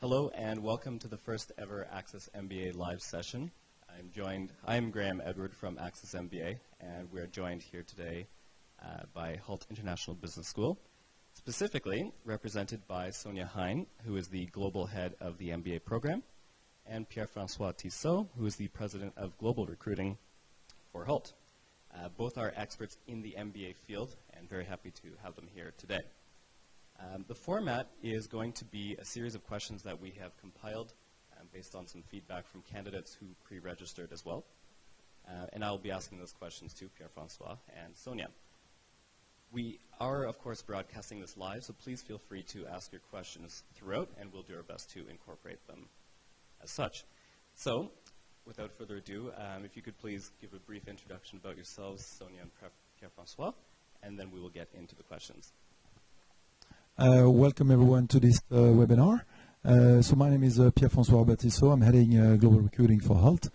Hello and welcome to the first ever Access MBA live session. I'm Graham Edward from Access MBA, and we're joined here today by Hult International Business School, specifically represented by Sonia Hein, who is the global head of the MBA program, and Pierre-François Tissot, who is the president of global recruiting for Hult. Both are experts in the MBA field, and very happy to have them here today. The format is going to be a series of questions that we have compiled based on some feedback from candidates who pre-registered as well. And I'll be asking those questions to Pierre-François and Sonia. We are, of course, broadcasting this live, so please feel free to ask your questions throughout, and we'll do our best to incorporate them as such. So, without further ado, if you could please give a brief introduction about yourselves, Sonia and Pierre-François, and then we will get into the questions. Welcome everyone to this webinar. So my name is Pierre-François Tissot. I'm heading global recruiting for Hult.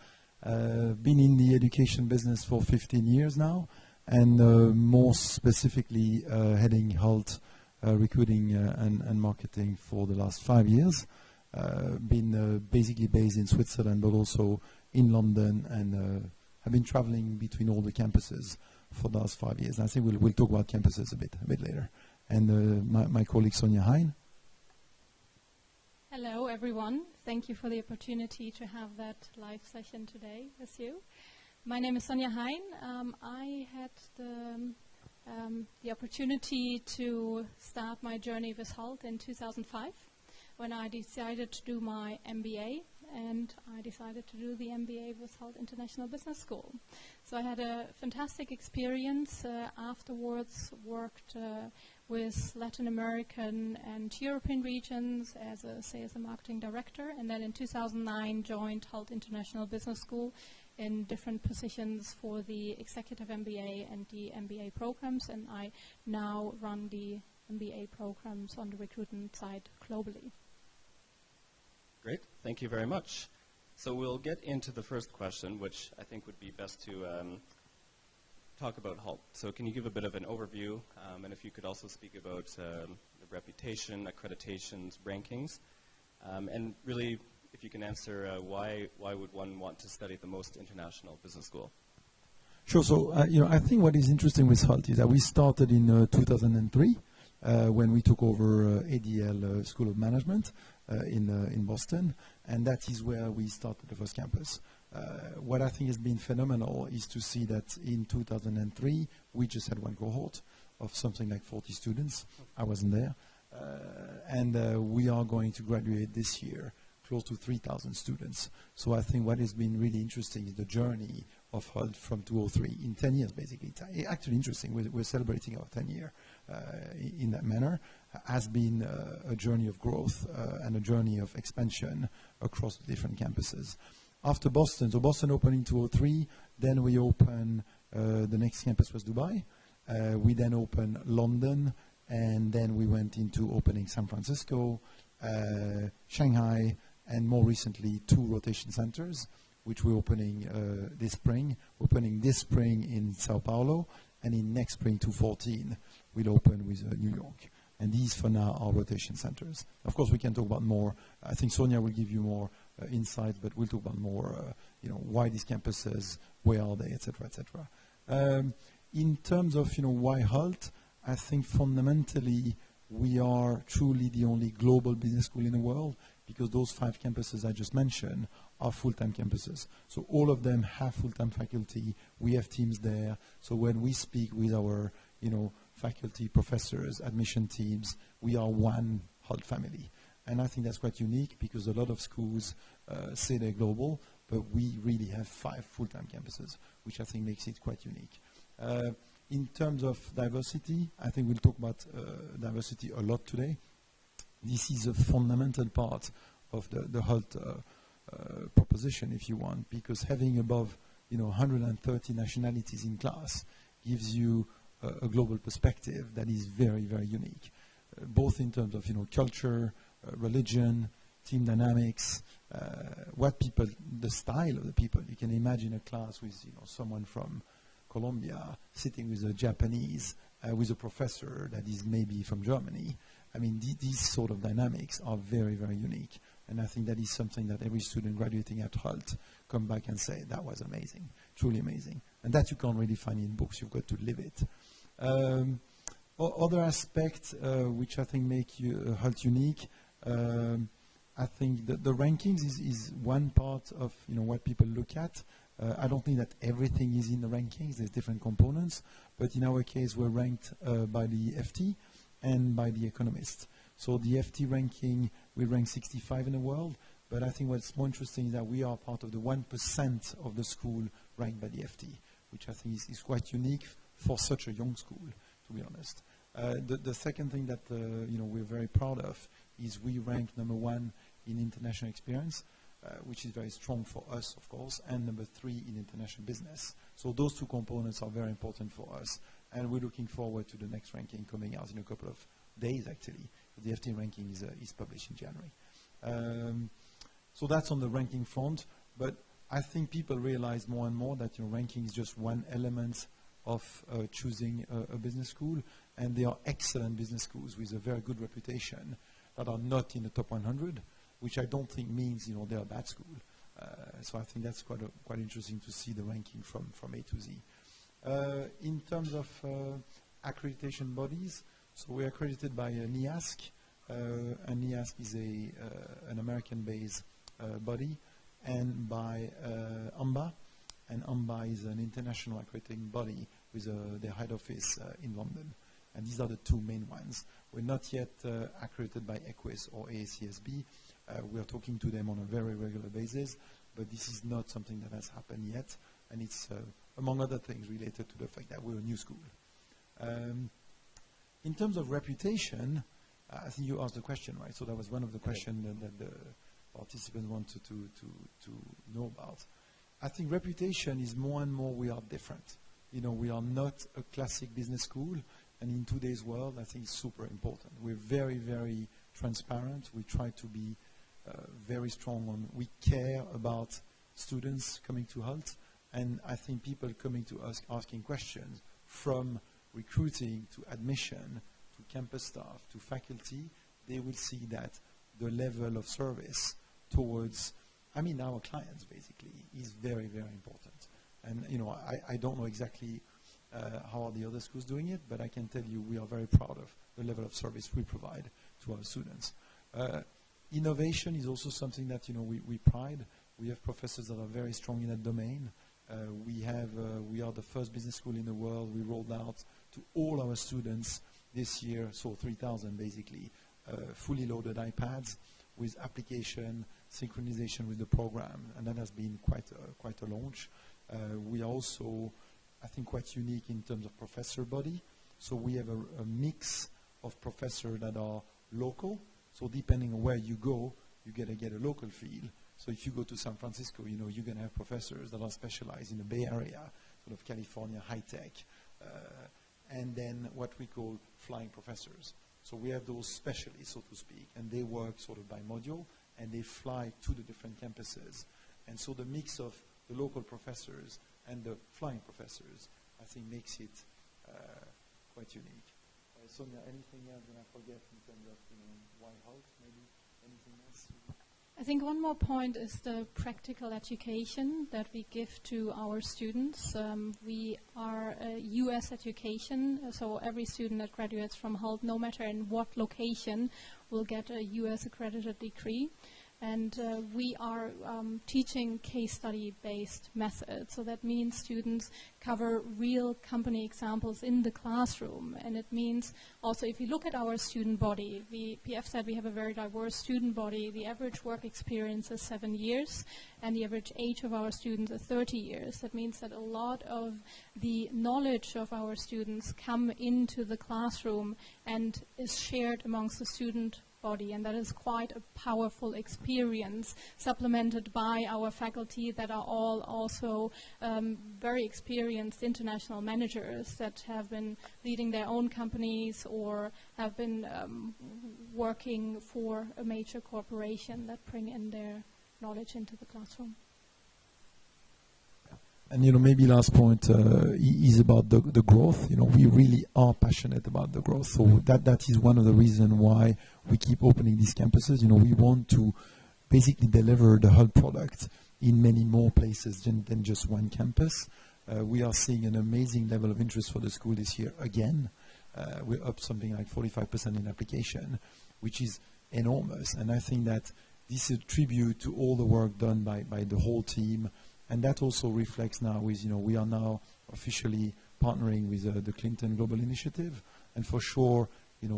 Been in the education business for 15 years now, and more specifically heading Hult recruiting and marketing for the last 5 years. Been basically based in Switzerland, but also in London, and have been traveling between all the campuses for the last 5 years. And I think we'll talk about campuses a bit later. And my colleague Sonia Hein. Hello everyone, thank you for the opportunity to have that live session today with you. My name is Sonia Hein. I had the opportunity to start my journey with Hult in 2005 when I decided to do my MBA, and I decided to do the MBA with Hult International Business School. So I had a fantastic experience. Afterwards worked with Latin American and European regions as a sales and marketing director, and then in 2009 joined Hult International Business School in different positions for the executive MBA and the MBA programs, and I now run the MBA programs on the recruitment side globally. Great, thank you very much. So we'll get into the first question, which I think would be best to talk about Hult. So can you give a bit of an overview, and if you could also speak about the reputation, accreditations, rankings, and really if you can answer why would one want to study the most international business school? Sure. So I think what is interesting with Hult is that we started in 2003 when we took over ADL School of Management in Boston, and that is where we started the first campus. What I think has been phenomenal is to see that in 2003 we just had one cohort of something like 40 students. I wasn't there. And we are going to graduate this year close to 3,000 students. So I think what has been really interesting is the journey of Hult from 2003 in 10 years basically. It's actually interesting. We're celebrating our 10 year in that manner. Has been a journey of growth and a journey of expansion across the different campuses. After Boston, so Boston opened in 2003, then we opened, the next campus was Dubai. We then opened London, and then we went into opening San Francisco, Shanghai, and more recently 2 rotation centers, which we're opening this spring. We're opening this spring in Sao Paulo, and in next spring 2014, we'll open with New York. And these for now are rotation centers. Of course, we can talk about more. I think Sonia will give you more insights, but we'll talk about more, why these campuses, where are they, et cetera, et cetera. In terms of, why Hult, I think fundamentally we are truly the only global business school in the world, because those 5 campuses I just mentioned are full-time campuses. So all of them have full-time faculty. We have teams there. So when we speak with our, faculty, professors, admission teams, we are one Hult family. And I think that's quite unique, because a lot of schools say they're global, but we really have 5 full-time campuses, which I think makes it quite unique. In terms of diversity, I think we'll talk about diversity a lot today. This is a fundamental part of the Hult proposition, if you want, because having above 130 nationalities in class gives you a global perspective that is very, very unique, both in terms of culture, religion, team dynamics, the style of the people. You can imagine a class with someone from Colombia sitting with a Japanese, with a professor that is maybe from Germany, I mean, these sort of dynamics are very, very unique. And I think that is something that every student graduating at Hult come back and say, that was amazing, truly amazing. And that you can't really find in books, you've got to live it. Other aspects which I think make Hult unique, I think the rankings is one part of what people look at. I don't think that everything is in the rankings. There's different components. But in our case, we're ranked by the FT and by the Economist. So the FT ranking, we rank 65 in the world. But I think what's more interesting is that we are part of the 1% of the school ranked by the FT, which I think is quite unique for such a young school, to be honest. The second thing that we're very proud of is we rank #1 in international experience, which is very strong for us, of course, and #3 in international business. So those two components are very important for us, and we're looking forward to the next ranking coming out in a couple of days, actually. The FT ranking is published in January. So that's on the ranking front, but I think people realize more and more that ranking is just one element of choosing a business school, and there are excellent business schools with a very good reputation that are not in the top 100, which I don't think means they're a bad school. So I think that's quite interesting to see the ranking from A to Z. In terms of accreditation bodies, so we're accredited by NIASC, and NIASC is an American-based body, and by AMBA, and AMBA is an international accrediting body with their head office in London. And these are the two main ones. We're not yet accredited by EQUIS or AACSB. We are talking to them on a very regular basis, but this is not something that has happened yet, and it's, among other things, related to the fact that we're a new school. In terms of reputation, I think you asked the question, right? So that was one of the questions that the participants wanted to know about. I think reputation is more and more we are different. We are not a classic business school, and in today's world, I think it's super important. We're very, very transparent. We try to be very strong on, we care about students coming to Hult, and I think people coming to us asking questions from recruiting to admission to campus staff to faculty, they will see that the level of service towards, our clients basically, is very, very important. And I don't know exactly how are the other schools doing it, but I can tell you we are very proud of the level of service we provide to our students. Innovation is also something that we pride. We have professors that are very strong in that domain. We are the first business school in the world. We rolled out to all our students this year, so 3,000 basically, fully loaded iPads with application, synchronization with the program, and that has been quite a launch. We are also, I think, quite unique in terms of professor body. So we have a mix of professors that are local. So depending on where you go, you get a local feel. So if you go to San Francisco, you're going to have professors that are specialized in the Bay Area, sort of California, high tech, and then what we call flying professors. So we have those specialists, so to speak, and they work sort of by module, and they fly to the different campuses. And so the mix of the local professors and the flying professors, I think, makes it quite unique. Sonia, anything else that I forget in terms of why Hult? Maybe anything else? I think one more point is the practical education that we give to our students. We are a U.S. education, so every student that graduates from Hult, no matter in what location, will get a U.S. accredited degree. And we are teaching case study-based methods. So that means students cover real company examples in the classroom. And it means also, if you look at our student body, PF said we have a very diverse student body. The average work experience is 7 years, and the average age of our students is 30 years. That means that a lot of the knowledge of our students come into the classroom and is shared amongst the student body, and that is quite a powerful experience, supplemented by our faculty that are all also very experienced international managers that have been leading their own companies or have been working for a major corporation that bring in their knowledge into the classroom. And maybe last point is about the growth. We really are passionate about the growth. So that is one of the reasons why we keep opening these campuses. We want to basically deliver the Hult product in many more places than just one campus. We are seeing an amazing level of interest for the school this year again. We're up something like 45% in application, which is enormous. And I think that this is a tribute to all the work done by the whole team. And that also reflects now with, we are now officially partnering with the Clinton Global Initiative. And for sure,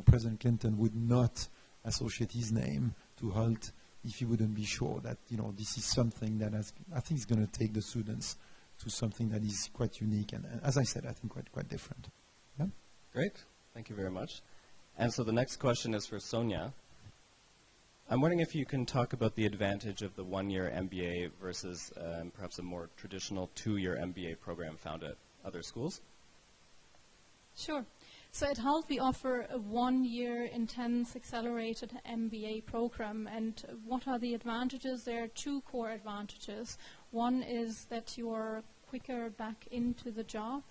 President Clinton would not associate his name to Hult if he wouldn't be sure that, this is something that I think is going to take the students to something that is quite unique. And as I said, I think quite different. Yeah? Great. Thank you very much. And so the next question is for Sonia. I'm wondering if you can talk about the advantage of the one-year MBA versus perhaps a more traditional two-year MBA program found at other schools. Sure. So at Hult we offer a one-year intense accelerated MBA program. And what are the advantages? There are two core advantages. One is that you are quicker back into the job.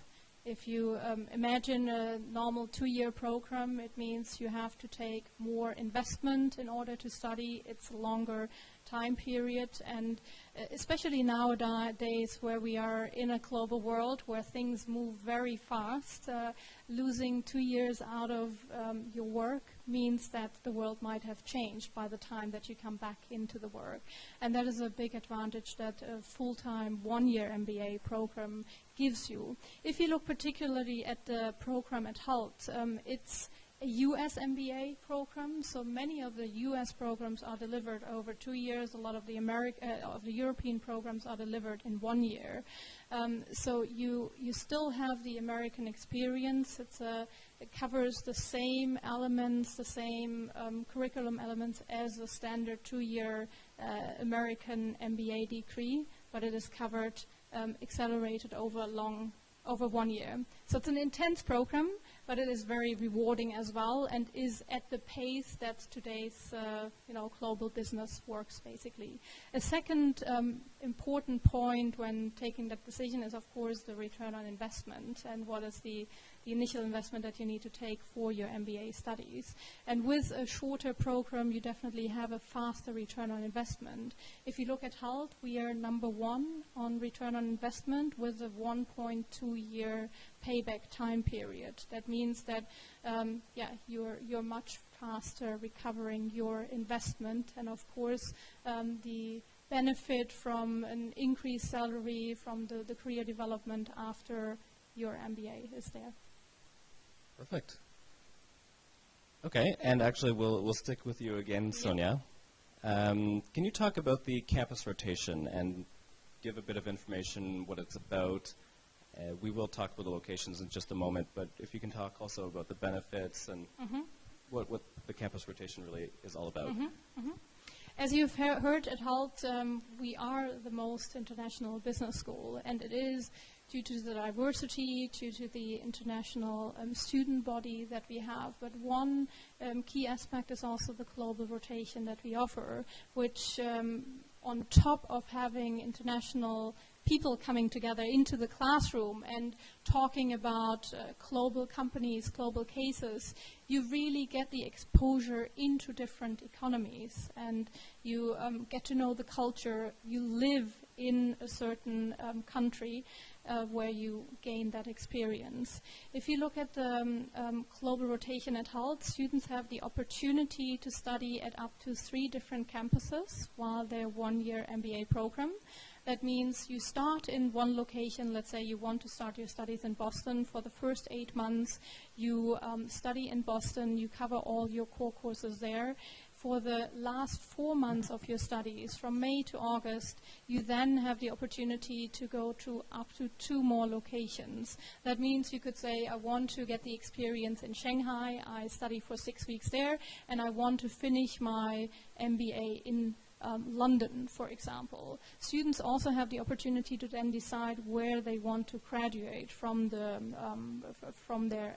If you imagine a normal two-year program, it means you have to take more investment in order to study. It's a longer time period, and especially nowadays where we are in a global world where things move very fast, losing 2 years out of your work means that the world might have changed by the time that you come back into the work. And that is a big advantage that a full-time one-year MBA program gives you. If you look particularly at the program at Hult, it's a US MBA program, so many of the US programs are delivered over 2 years. A lot of the European programs are delivered in 1 year. So you still have the American experience. It covers the same elements, the same curriculum elements as a standard 2-year American MBA degree, but it is covered accelerated over 1 year. So it's an intense program, but it is very rewarding as well, and is at the pace that today's global business works, basically. A second important point when taking that decision is, of course, the return on investment, and what is the initial investment that you need to take for your MBA studies. And with a shorter program, you definitely have a faster return on investment. If you look at Hult, we are number 1 on return on investment with a 1.2-year payback time period. That means that you're much faster recovering your investment, and of course the benefit from an increased salary from the career development after your MBA is there. Perfect. Okay, and actually we'll stick with you again, Sonia. Can you talk about the campus rotation and give a bit of information what it's about? We will talk about the locations in just a moment, but if you can talk also about the benefits and what the campus rotation really is all about. As you've heard at Hult, we are the most international business school, and it is due to the diversity, due to the international student body that we have. But one key aspect is also the global rotation that we offer, which on top of having international people coming together into the classroom and talking about global companies, global cases, you really get the exposure into different economies, and you get to know the culture. You live in a certain country where you gain that experience. If you look at the global rotation at Hult, students have the opportunity to study at up to 3 different campuses while their 1-year MBA program. That means you start in one location. Let's say you want to start your studies in Boston. For the first 8 months, you study in Boston. You cover all your core courses there. For the last 4 months of your studies, from May to August, you then have the opportunity to go to up to 2 more locations. That means you could say, I want to get the experience in Shanghai. I study for 6 weeks there, and I want to finish my MBA in London, for example. Students also have the opportunity to then decide where they want to graduate from their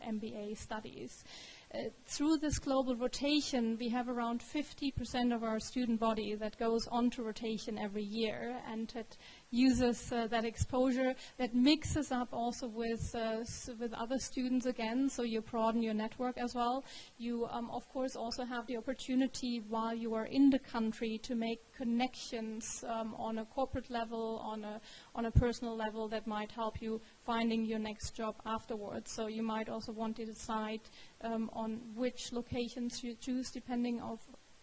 MBA studies. Through this global rotation, we have around 50% of our student body that goes on to rotation every year, and it uses that exposure, that mixes up also with other students again, so you broaden your network as well. You, of course, also have the opportunity while you are in the country to make connections on a corporate level, on a personal level that might help you finding your next job afterwards. So you might also want to decide on which locations you choose depending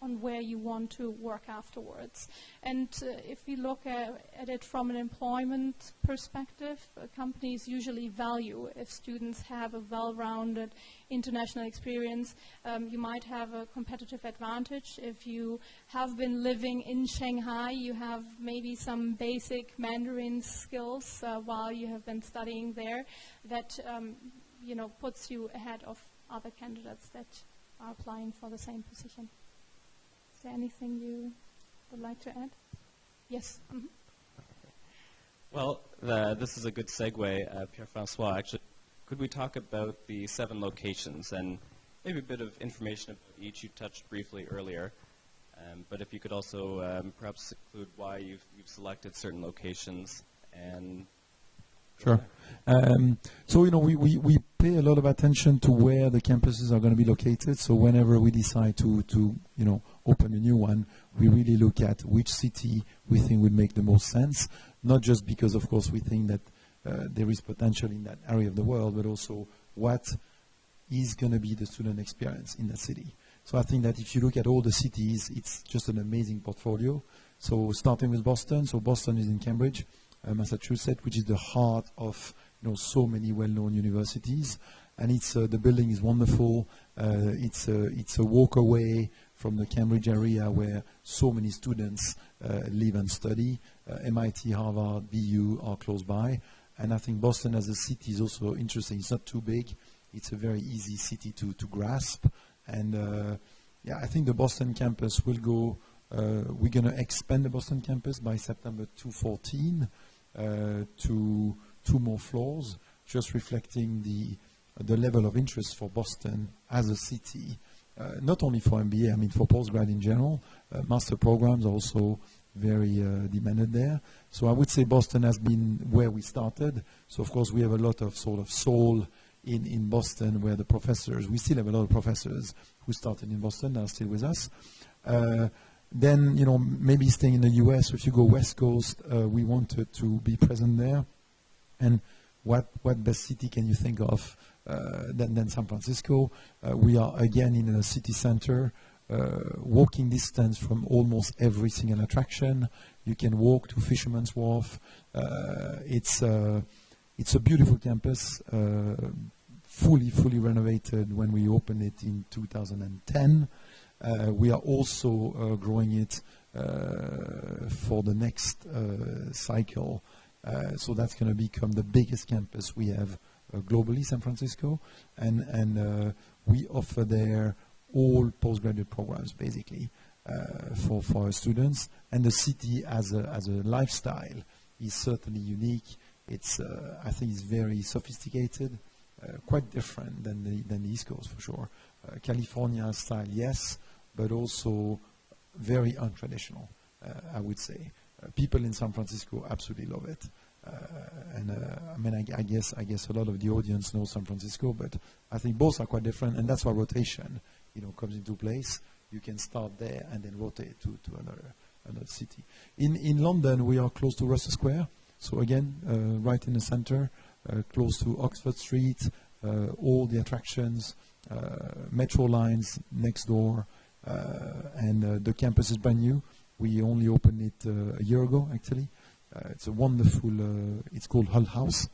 on where you want to work afterwards. And if we look at it from an employment perspective, companies usually value if students have a well-rounded international experience. You might have a competitive advantage. If you have been living in Shanghai, you have maybe some basic Mandarin skills while you have been studying there that puts you ahead of other candidates that are applying for the same position. Is there anything you would like to add? Yes. Mm-hmm. Well, this is a good segue, Pierre-François. Actually, could we talk about the 7 locations and maybe a bit of information about each? You touched briefly earlier, but if you could also perhaps include why you've selected certain locations and. Sure. So, we pay a lot of attention to where the campuses are going to be located. So whenever we decide to open a new one, we really look at which city we think would make the most sense, not just because, of course, we think that there is potential in that area of the world, but also what is going to be the student experience in that city. So I think that if you look at all the cities, it's just an amazing portfolio. So starting with Boston. So Boston is in Cambridge, Massachusetts, which is the heart of so many well-known universities, and the building is wonderful. It's a walk away from the Cambridge area where so many students live and study. MIT, Harvard, BU are close by, and I think Boston as a city is also interesting. It's not too big. It's a very easy city to grasp, and I think the Boston campus will go. We're going to expand the Boston campus by September 2014 to 2 more floors, just reflecting the level of interest for Boston as a city, not only for MBA, I mean for postgrad in general. Master programs are also very demanded there. So I would say Boston has been where we started. So of course we have a lot of sort of soul in Boston where the professors, we still have a lot of professors who started in Boston that are still with us. Then, maybe staying in the US, if you go West Coast, we wanted to be present there. And what best city can you think of than San Francisco? We are again in a city center, walking distance from almost every single attraction. You can walk to Fisherman's Wharf. It's a beautiful campus, fully renovated when we opened it in 2010. We are also growing it for the next cycle. So that's going to become the biggest campus we have globally, San Francisco. And we offer there all postgraduate programs, basically, for our students. And the city as a lifestyle is certainly unique. It's, I think it's very sophisticated, quite different than the East Coast, for sure. California style, yes, but also very untraditional, I would say. People in San Francisco absolutely love it. I guess a lot of the audience knows San Francisco, but I think both are quite different, and that's why rotation, comes into place. You can start there and then rotate to another city. In London, we are close to Russell Square, so again, right in the center, close to Oxford Street, all the attractions, metro lines next door, and the campus is brand new. We only opened it a year ago, actually. It's a wonderful, it's called Hult House.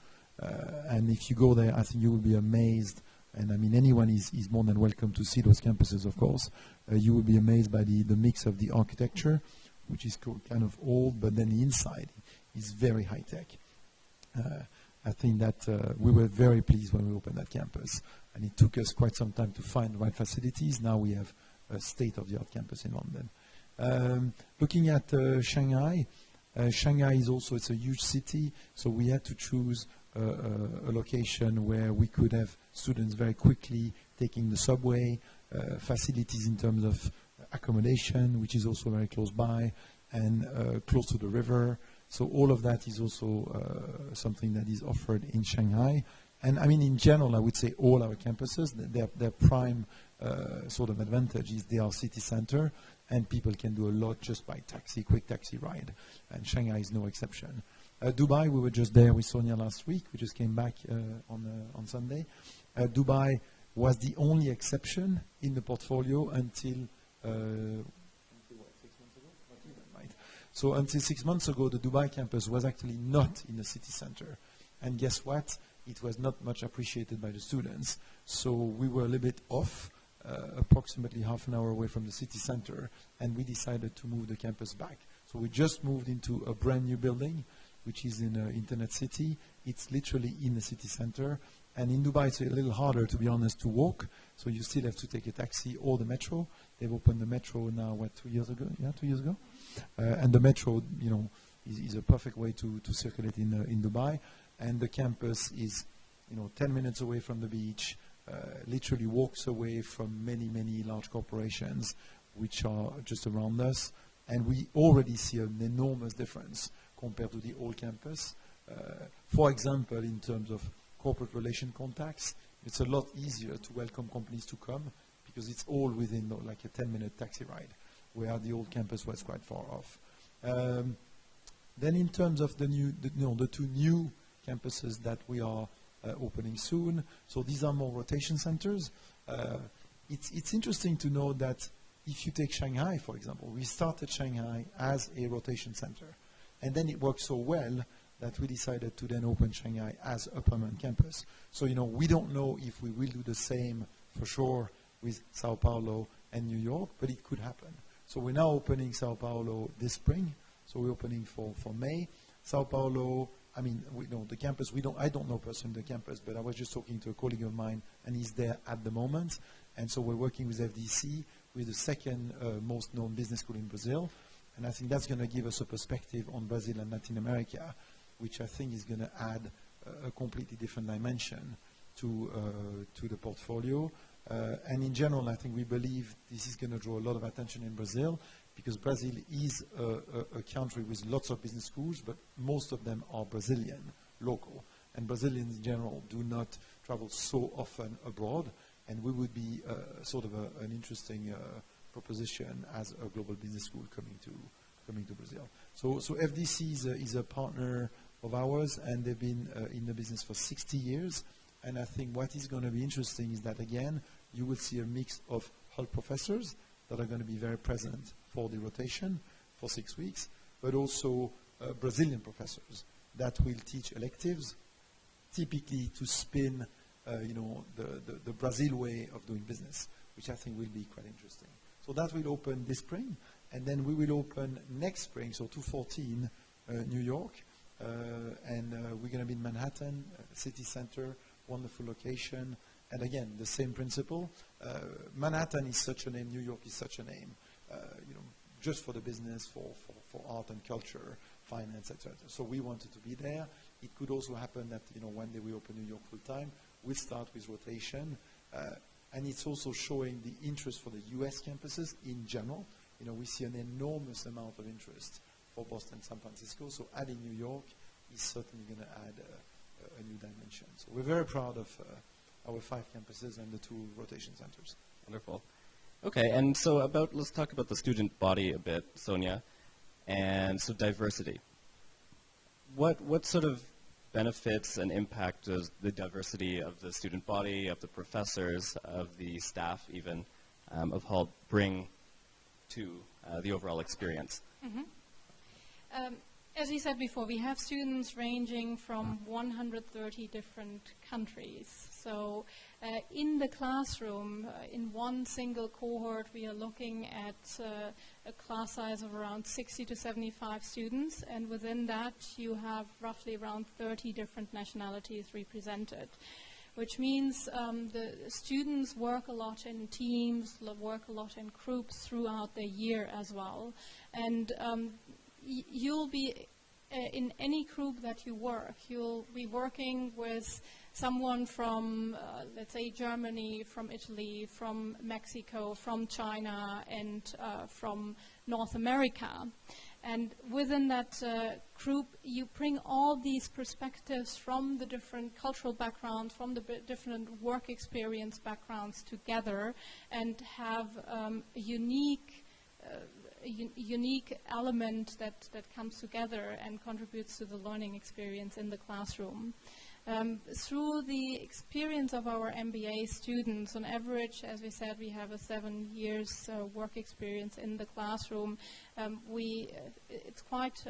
And if you go there, I think you will be amazed. And I mean, anyone is more than welcome to see those campuses, of course. You will be amazed by the mix of the architecture, which is kind of old, but then the inside is very high-tech. I think that we were very pleased when we opened that campus. And it took us quite some time to find the right facilities. Now we have a state-of-the-art campus in London. Looking at Shanghai, Shanghai is also, it's a huge city, so we had to choose a location where we could have students very quickly taking the subway, facilities in terms of accommodation, which is also very close by, and close to the river. So all of that is also something that is offered in Shanghai. And I mean, in general, I would say all our campuses, their prime sort of advantage is they are city center, and people can do a lot just by taxi, quick taxi ride. And Shanghai is no exception. Dubai, we were just there with Sonia last week. We just came back on Sunday. Dubai was the only exception in the portfolio until 6 months ago? Not even, right? So until 6 months ago, the Dubai campus was actually not in the city center. And guess what? It was not much appreciated by the students. So we were a little bit off, approximately half an hour away from the city center, and we decided to move the campus back. So we just moved into a brand new building, which is in Internet City. It's literally in the city center. And in Dubai, it's a little harder, to be honest, to walk. So you still have to take a taxi or the metro. They've opened the metro now, 2 years ago? Yeah, 2 years ago? And the metro, you know, is a perfect way to circulate in Dubai. And the campus is, 10 minutes away from the beach, literally walks away from many, many large corporations which are just around us. And we already see an enormous difference compared to the old campus. For example, in terms of corporate relation contacts, it's a lot easier to welcome companies to come because it's all within like a 10-minute taxi ride, where the old campus was quite far off. Then in terms of the two new campuses that we are opening soon, so these are more rotation centers. It's interesting to know that if you take Shanghai, for example, we started Shanghai as a rotation center. And then it worked so well that we decided to then open Shanghai as a permanent campus. So, we don't know if we will do the same for sure with Sao Paulo and New York, but it could happen. So we're now opening Sao Paulo this spring. So we're opening for May. Sao Paulo, I mean, the campus, I don't know personally the campus, but I was just talking to a colleague of mine, and he's there at the moment. And so we're working with FDC, with the second most known business school in Brazil. And I think that's going to give us a perspective on Brazil and Latin America, which I think is going to add a completely different dimension to the portfolio. And in general, I think we believe this is going to draw a lot of attention in Brazil, because Brazil is a country with lots of business schools, but most of them are Brazilian, local. And Brazilians in general do not travel so often abroad, and we would be sort of an interesting proposition as a global business school coming to Brazil. So FDC is a partner of ours, and they've been in the business for 60 years. And I think what is going to be interesting is that, again, you will see a mix of Hult professors that are going to be very present for the rotation for 6 weeks, but also Brazilian professors that will teach electives, typically to spin the Brazil way of doing business, which I think will be quite interesting. So that will open this spring, and then we will open next spring, so 2014, New York, and we're going to be in Manhattan, city center, wonderful location, and again, the same principle. Manhattan is such a name, New York is such a name, just for the business, for art and culture, finance, etc. So we wanted to be there. It could also happen that one day we open New York full time. We'll start with rotation. And it's also showing the interest for the US campuses in general. We see an enormous amount of interest for Boston, San Francisco. So adding New York is certainly going to add a new dimension. So we're very proud of our 5 campuses and the 2 rotation centers. Wonderful. Okay, and so let's talk about the student body a bit, Sonia. And so diversity. What sort of benefits and impact does the diversity of the student body, of the professors, of the staff even, of Hult bring to the overall experience? Mm-hmm. As you said before, we have students ranging from 130 different countries. So in the classroom, in one single cohort, we are looking at a class size of around 60 to 75 students, and within that you have roughly around 30 different nationalities represented, which means the students work a lot in teams, work a lot in groups throughout the year as well. And you'll be, in any group that you work, you'll be working with someone from, let's say, Germany, from Italy, from Mexico, from China, and from North America. And within that group, you bring all these perspectives from the different cultural backgrounds, from the different work experience backgrounds together, and have a unique element that comes together and contributes to the learning experience in the classroom. Through the experience of our MBA students, on average, as we said, we have a 7 years work experience in the classroom. It's quite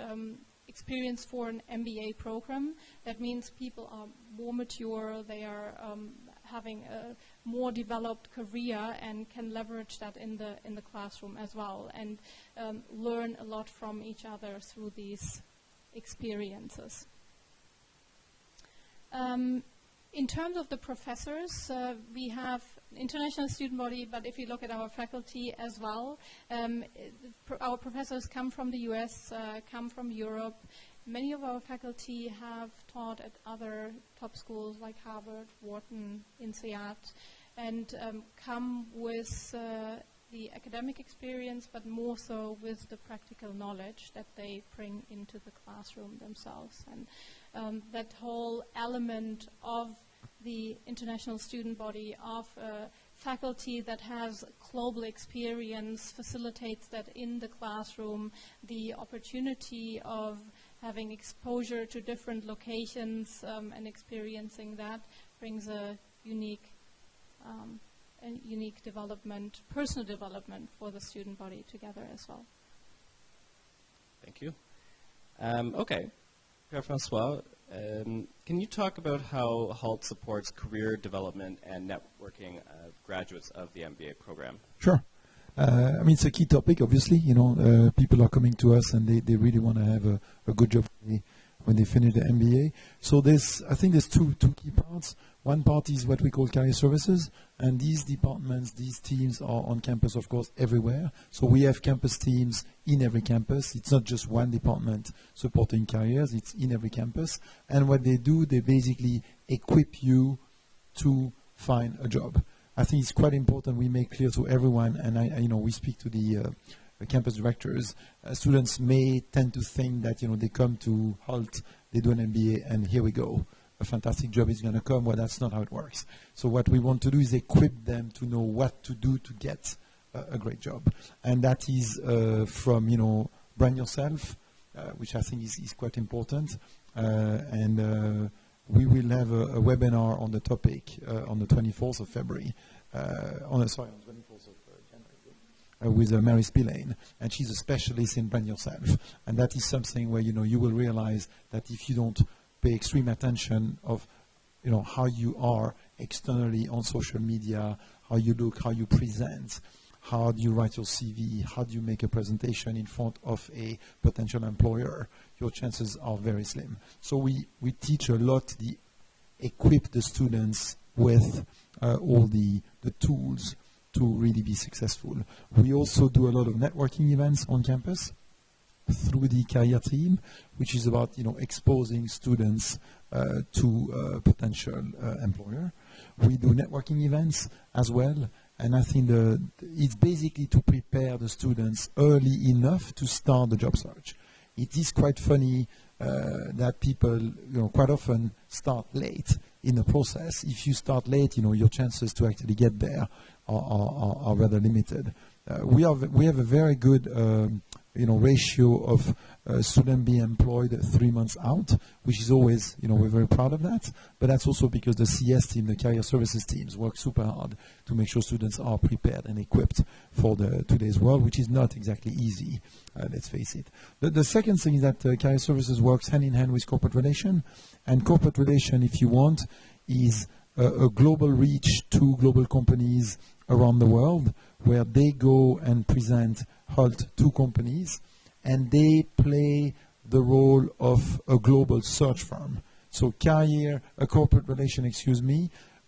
experience for an MBA program. That means people are more mature, they are having a more developed career and can leverage that in the classroom as well, and learn a lot from each other through these experiences. In terms of the professors, we have international student body, but if you look at our faculty as well, our professors come from the US, come from Europe. Many of our faculty have taught at other top schools like Harvard, Wharton, INSEAD, and come with the academic experience, but more so with the practical knowledge that they bring into the classroom themselves. And that whole element of the international student body, of faculty that has global experience, facilitates that in the classroom. The opportunity of having exposure to different locations and experiencing that brings a unique development, personal development for the student body together as well. Thank you. Okay, Pierre-François, can you talk about how Hult supports career development and networking of graduates of the MBA program? Sure. I mean, it's a key topic, obviously. People are coming to us and they really want to have a good job when they finish the MBA. So I think there's two key parts. One part is what we call career services, and these departments, these teams are on campus, of course, everywhere. So we have campus teams in every campus. It's not just one department supporting careers, it's in every campus. And what they do, they basically equip you to find a job. I think it's quite important we make clear to everyone, and we speak to the campus directors. Students may tend to think that they come to Hult, they do an MBA, and here we go. A fantastic job is going to come. Well, that's not how it works. So what we want to do is equip them to know what to do to get a great job. And that is from, brand yourself, which I think is quite important. We will have a webinar on the topic on the 24th of February. On the 24th of January. With Mary Spillane, and she's a specialist in brand yourself. And that is something where, you will realize that if you don't pay extreme attention of how you are externally on social media, how you look, how you present, how do you write your CV, how do you make a presentation in front of a potential employer, your chances are very slim. So we teach a lot, equip the students with all the tools to really be successful. We also do a lot of networking events on campus through the career team, which is about exposing students to a potential employer. We do networking events as well, and I think it's basically to prepare the students early enough to start the job search. It is quite funny that people quite often start late in the process. If you start late, your chances to actually get there are rather limited. We have a very good ratio of student being employed 3 months out, which is always, we're very proud of that. But that's also because the CS team, the career services teams, work super hard to make sure students are prepared and equipped for today's world, which is not exactly easy, let's face it. The second thing is that career services works hand in hand with corporate relation. And corporate relation, if you want, is a global reach to global companies around the world, where they go and present Hult to companies, and they play the role of a global search firm. So a corporate relation,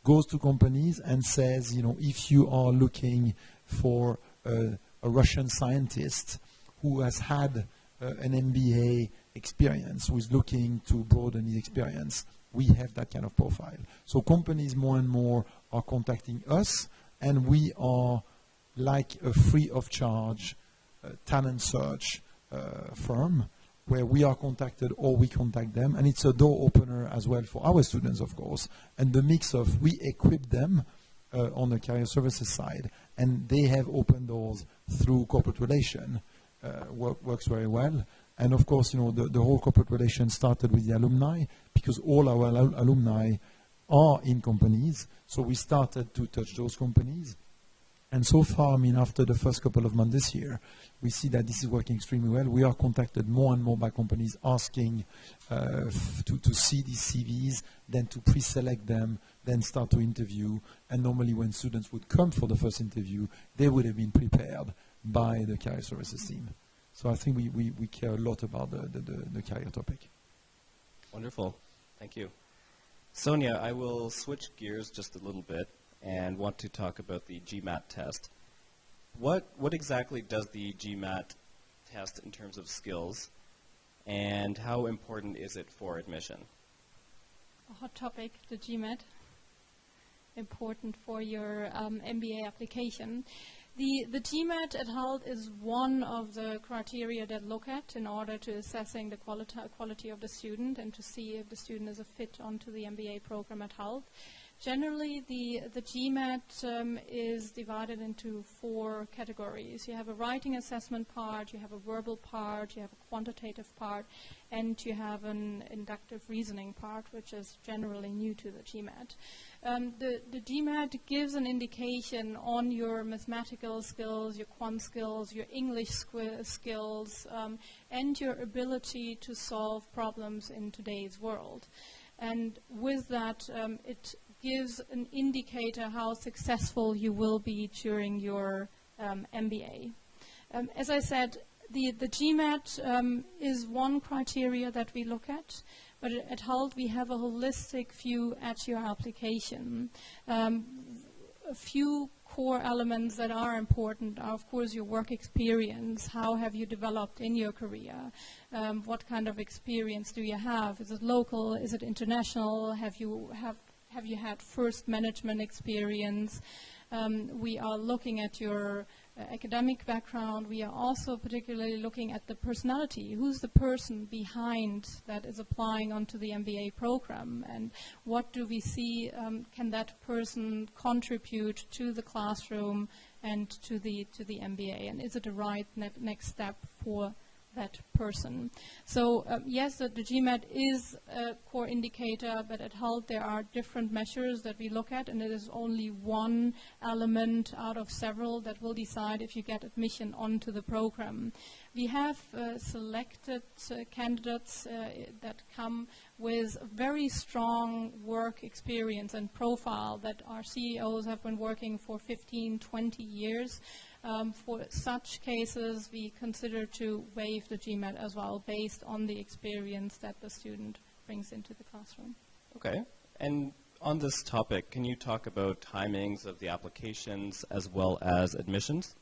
goes to companies and says, if you are looking for a Russian scientist who has had an MBA experience, who is looking to broaden his experience, we have that kind of profile. So companies more and more are contacting us, and we are like a free of charge talent search firm where we are contacted or we contact them, and it's a door opener as well for our students, of course, and the mix of we equip them on the career services side, and they have open doors through corporate relation, works very well. And of course, the whole corporate relation started with the alumni, because all our alumni are in companies, so we started to touch those companies. And so far, after the first couple of months this year, we see that this is working extremely well. We are contacted more and more by companies asking to see these CVs, then to pre-select them, then start to interview. And normally when students would come for the first interview, they would have been prepared by the career services team. So I think we care a lot about the career topic. Wonderful. Thank you. Sonia, I will switch gears just a little bit and want to talk about the GMAT test. What exactly does the GMAT test in terms of skills, and how important is it for admission? A hot topic, the GMAT, important for your MBA application. The GMAT at Hult is one of the criteria that look at in order to assessing the quality of the student and to see if the student is a fit onto the MBA program at Hult. Generally, the GMAT is divided into 4 categories. You have a writing assessment part, you have a verbal part, you have a quantitative part, and you have an inductive reasoning part, which is generally new to the GMAT. The GMAT gives an indication on your mathematical skills, your quant skills, your English skills, and your ability to solve problems in today's world. And with that, it gives an indicator how successful you will be during your MBA. As I said, the GMAT is one criteria that we look at, but at Hult we have a holistic view at your application. A few core elements that are important are, of course, your work experience. How have you developed in your career? What kind of experience do you have? Is it local? Is it international? Have you had first management experience? We are looking at your academic background. We are also particularly looking at the personality. Who's the person behind that is applying onto the MBA program, and what do we see can that person contribute to the classroom and to the MBA, and is it the right next step for that person? So yes, the GMAT is a core indicator, but at Hult there are different measures that we look at, and it is only one element out of several that will decide if you get admission onto the program. We have selected candidates that come with very strong work experience and profile, that our CEOs have been working for 15, 20 years. For such cases, we consider to waive the GMAT as well, based on the experience that the student brings into the classroom. Okay. And on this topic, can you talk about timings of the applications as well as admissions?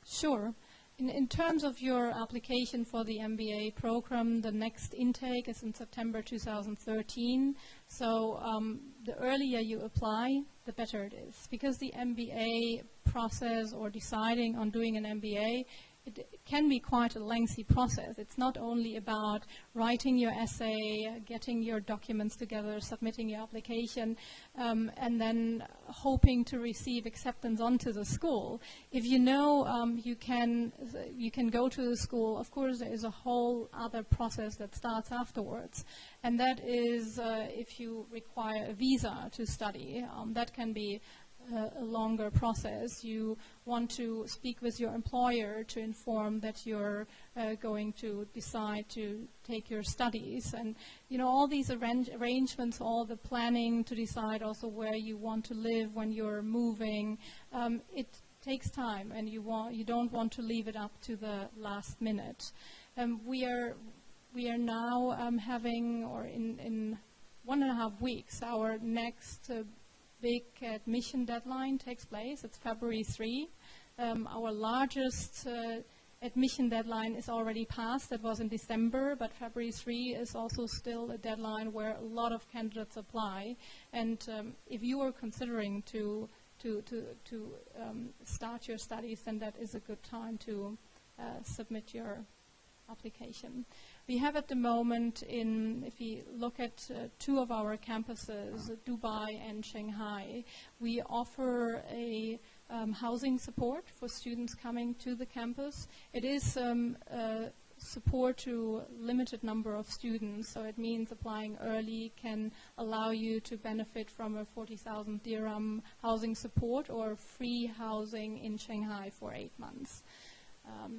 Sure. In terms of your application for the MBA program, the next intake is in September 2013. So the earlier you apply, the better it is. Because the MBA process, or deciding on doing an MBA, it can be quite a lengthy process. It's not only about writing your essay, getting your documents together, submitting your application, and then hoping to receive acceptance onto the school. If you know you can go to the school, of course there is a whole other process that starts afterwards. And that is if you require a visa to study, that can be a longer process. You want to speak with your employer to inform that you're going to decide to take your studies, and all these arrangements, all the planning to decide also where you want to live when you're moving. It takes time, and you don't want to leave it up to the last minute. We are now having, or in 1.5 weeks, our next big admission deadline takes place. It's February 3. Our largest admission deadline is already passed. That was in December, but February 3 is also still a deadline where a lot of candidates apply. And if you are considering to start your studies, then that is a good time to submit your application. We have at the moment, if we look at two of our campuses, Dubai and Shanghai, we offer a housing support for students coming to the campus. It is support to limited number of students, so it means applying early can allow you to benefit from a 40,000 dirham housing support or free housing in Shanghai for 8 months.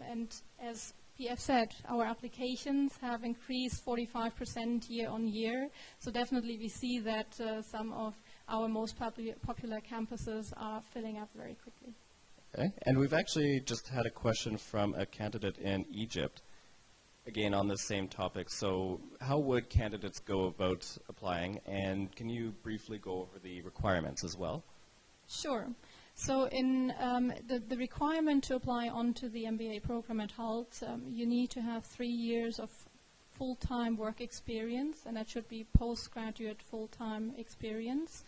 And as PF said, our applications have increased 45% year on year, so definitely we see that some of our most popular campuses are filling up very quickly. Okay. And we've actually just had a question from a candidate in Egypt, again on the same topic. So how would candidates go about applying, and can you briefly go over the requirements as well? Sure. So in the requirement to apply onto the MBA program at Hult, you need to have 3 years of full-time work experience, and that should be postgraduate full-time experience.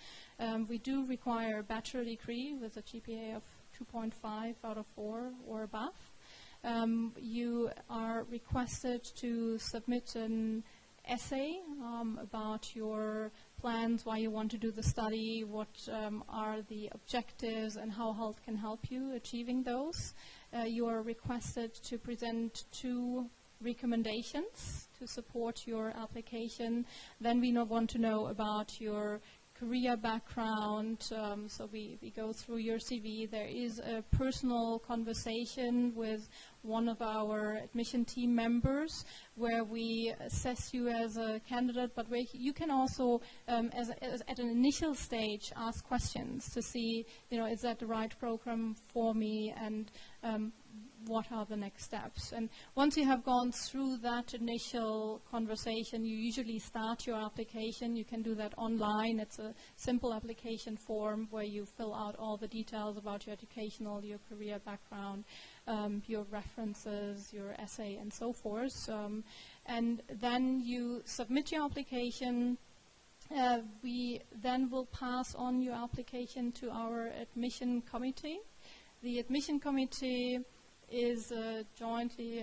We do require a bachelor degree with a GPA of 2.5 out of 4 or above. You are requested to submit an essay about your plans, why you want to do the study, what are the objectives, and how Hult can help you achieving those. You are requested to present 2 recommendations to support your application. Then we want to know about your career background, so we go through your CV. There is a personal conversation with one of our admission team members where we assess you as a candidate, but where you can also, at an initial stage, ask questions to see, is that the right program for me, and what are the next steps. And once you have gone through that initial conversation, you usually start your application. You can do that online. It's a simple application form where you fill out all the details about your educational, your career background, your references, your essay, and so forth. And then you submit your application. We then will pass on your application to our admission committee. The admission committee is jointly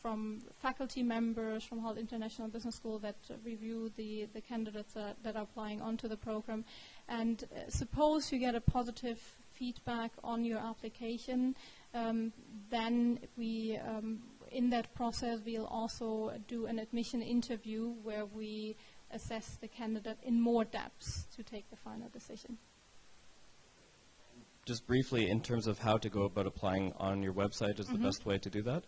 from faculty members from Hult International Business School that review the candidates that are applying onto the program. And suppose you get a positive feedback on your application, then we, in that process, we'll also do an admission interview where we assess the candidate in more depth to take the final decision. Just briefly, in terms of how to go about applying on your website, is the best way to do that?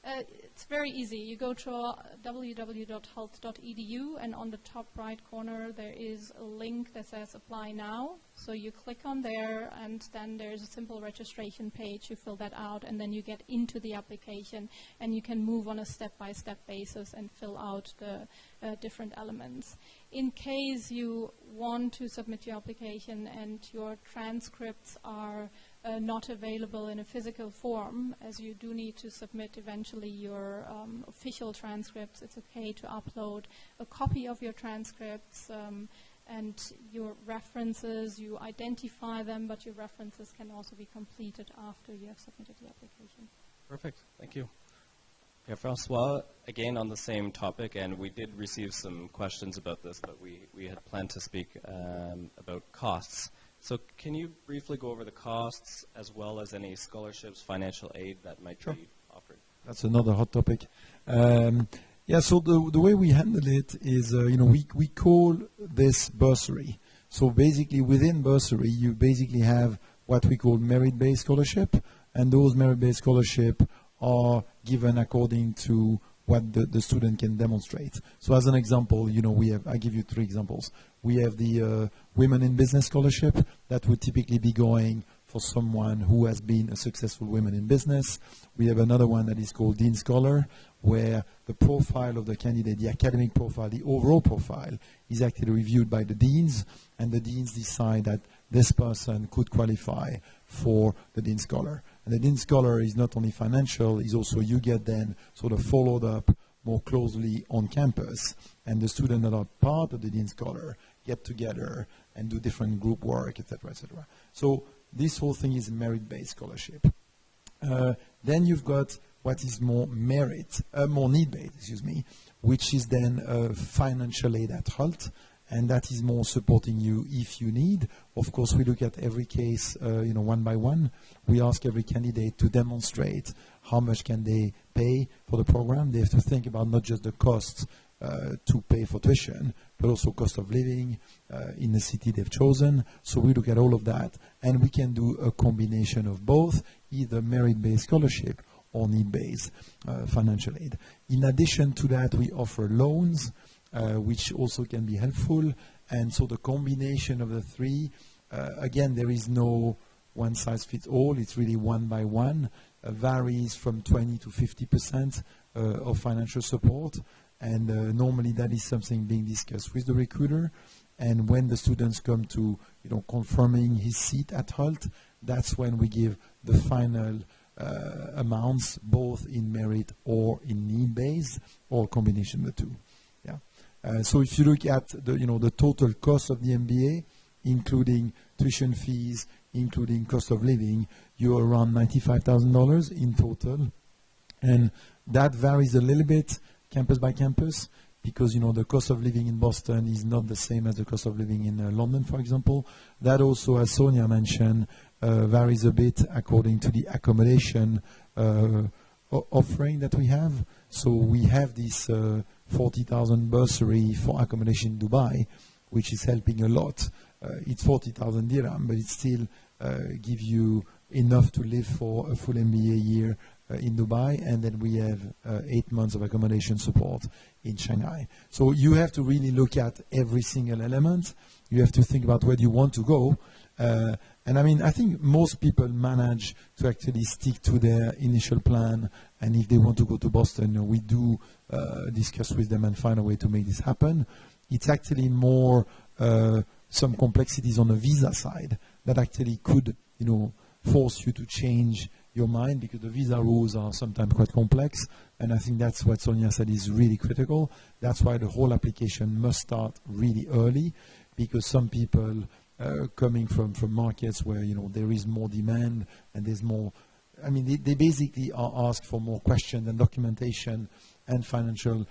It's very easy. You go to www.hult.edu, and on the top right corner there is a link that says Apply Now. So you click on there, and then there's a simple registration page. You fill that out, and then you get into the application, and you can move on a step-by-step basis and fill out the different elements. In case you want to submit your application and your transcripts are not available in a physical form, as you do need to submit eventually your official transcripts, it's okay to upload a copy of your transcripts and your references. You identify them, but your references can also be completed after you have submitted the application. Perfect. Thank you. Yeah, Francois, again on the same topic, and we did receive some questions about this, but we had planned to speak about costs. So can you briefly go over the costs as well as any scholarships, financial aid that might be offered? That's another hot topic. Yeah, so the way we handle it is, we call this bursary. So basically within bursary, you basically have what we call merit-based scholarship, and those merit-based scholarship are given according to what the student can demonstrate. So as an example, I give you 3 examples. We have the Women in Business Scholarship that would typically be going for someone who has been a successful woman in business. We have another one that is called Dean Scholar, where the profile of the candidate, the academic profile, the overall profile, is actually reviewed by the deans, and the deans decide that this person could qualify for the Dean Scholar. And the Dean Scholar is not only financial, is also you get then sort of followed up more closely on campus, and the students that are part of the Dean Scholar get together and do different group work, etc., etc. So this whole thing is merit-based scholarship. Then you've got what is more more need-based, excuse me, which is then financial aid at Hult, and that is more supporting you if you need. Of course, we look at every case, one by one. We ask every candidate to demonstrate how much can they pay for the program. They have to think about not just the costs to pay for tuition, but also cost of living in the city they've chosen. So we look at all of that, and we can do a combination of both, either merit-based scholarship or need-based financial aid. In addition to that, we offer loans, which also can be helpful. And so the combination of the three, again, there is no one-size-fits-all. It's really one by one, varies from 20 to 50% of financial support. And normally that is something being discussed with the recruiter. And when the students come to, confirming his seat at Hult, that's when we give the final amounts, both in merit or in need-based, or a combination of the two. Yeah. So if you look at the total cost of the MBA, including tuition fees, including cost of living, you're around $95,000 in total. And that varies a little bit campus by campus, because the cost of living in Boston is not the same as the cost of living in London, for example. That also, as Sonia mentioned, varies a bit according to the accommodation offering that we have. So we have this 40,000 bursary for accommodation in Dubai, which is helping a lot. It's 40,000 dirham, but it still gives you enough to live for a full MBA year in Dubai, and then we have 8 months of accommodation support in Shanghai. So you have to really look at every single element. You have to think about where you want to go. And I think most people manage to actually stick to their initial plan, and if they want to go to Boston, we do discuss with them and find a way to make this happen. It's actually more some complexities on the visa side that actually could, force you to change your mind, because the visa rules are sometimes quite complex, and I think that's what Sonia said is really critical. That's why the whole application must start really early, because some people coming from markets where there is more demand and there's more, they basically are asked for more questions and documentation and financial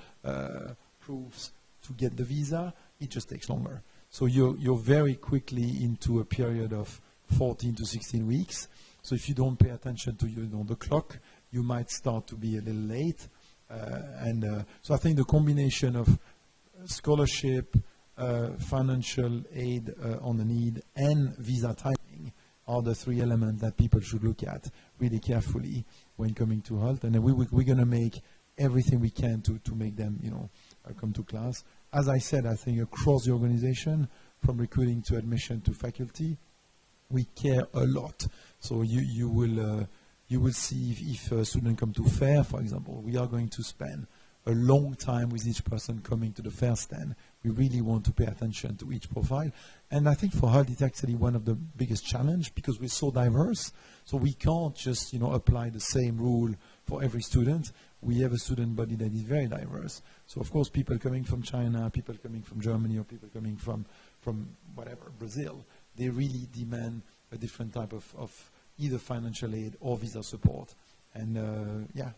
proofs to get the visa. It just takes longer. So you're very quickly into a period of 14 to 16 weeks. So if you don't pay attention to the clock, you might start to be a little late. So I think the combination of scholarship, financial aid on the need, and visa timing are the three elements that people should look at really carefully when coming to Hult. And then we're going to make everything we can to make them come to class. As I said, I think across the organization, from recruiting to admission to faculty, we care a lot. So you will see if a student come to fair, for example, we are going to spend a long time with each person coming to the fair stand. We really want to pay attention to each profile. And I think for Hult, it's actually one of the biggest challenge, because we're so diverse. So we can't just apply the same rule for every student. We have a student body that is very diverse. So of course, people coming from China, people coming from Germany, or people coming from whatever, Brazil, they really demand a different type of either financial aid or visa support. And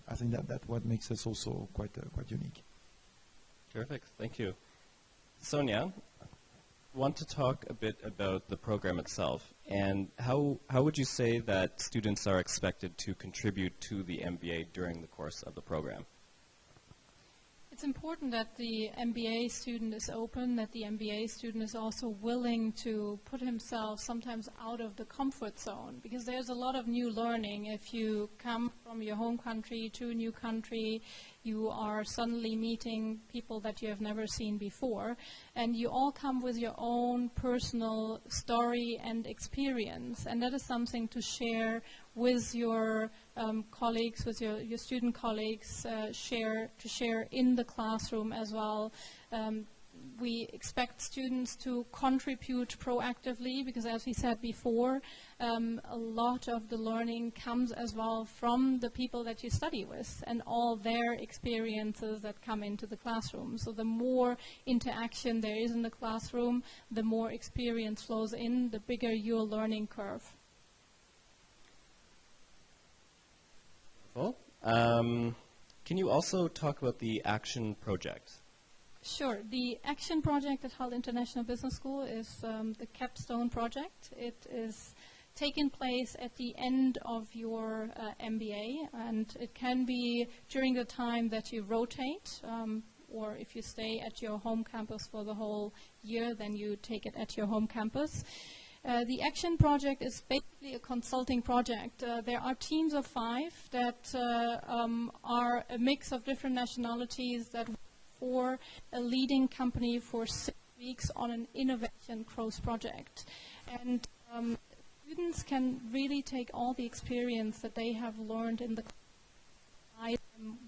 I think that's what makes us also quite unique. Terrific, thank you. Sonia, want to talk a bit about the program itself, and how would you say that students are expected to contribute to the MBA during the course of the program? It's important that the MBA student is open, that the MBA student is also willing to put himself sometimes out of the comfort zone, because there's a lot of new learning. If you come from your home country to a new country, you are suddenly meeting people that you have never seen before, and you all come with your own personal story and experience, and that is something to share with your colleagues, with your student colleagues, share in the classroom as well. We expect students to contribute proactively, because as we said before, a lot of the learning comes as well from the people that you study with and all their experiences that come into the classroom. So the more interaction there is in the classroom, the more experience flows in, the bigger your learning curve. Wonderful. Can you also talk about the Action Project? Sure. The Action Project at Hult International Business School is the capstone project. It is taking place at the end of your MBA, and it can be during the time that you rotate, or if you stay at your home campus for the whole year, then you take it at your home campus. The Action Project is basically a consulting project. There are teams of 5 that are a mix of different nationalities that work for a leading company for 6 weeks on an innovation growth project. And students can really take all the experience that they have learned in the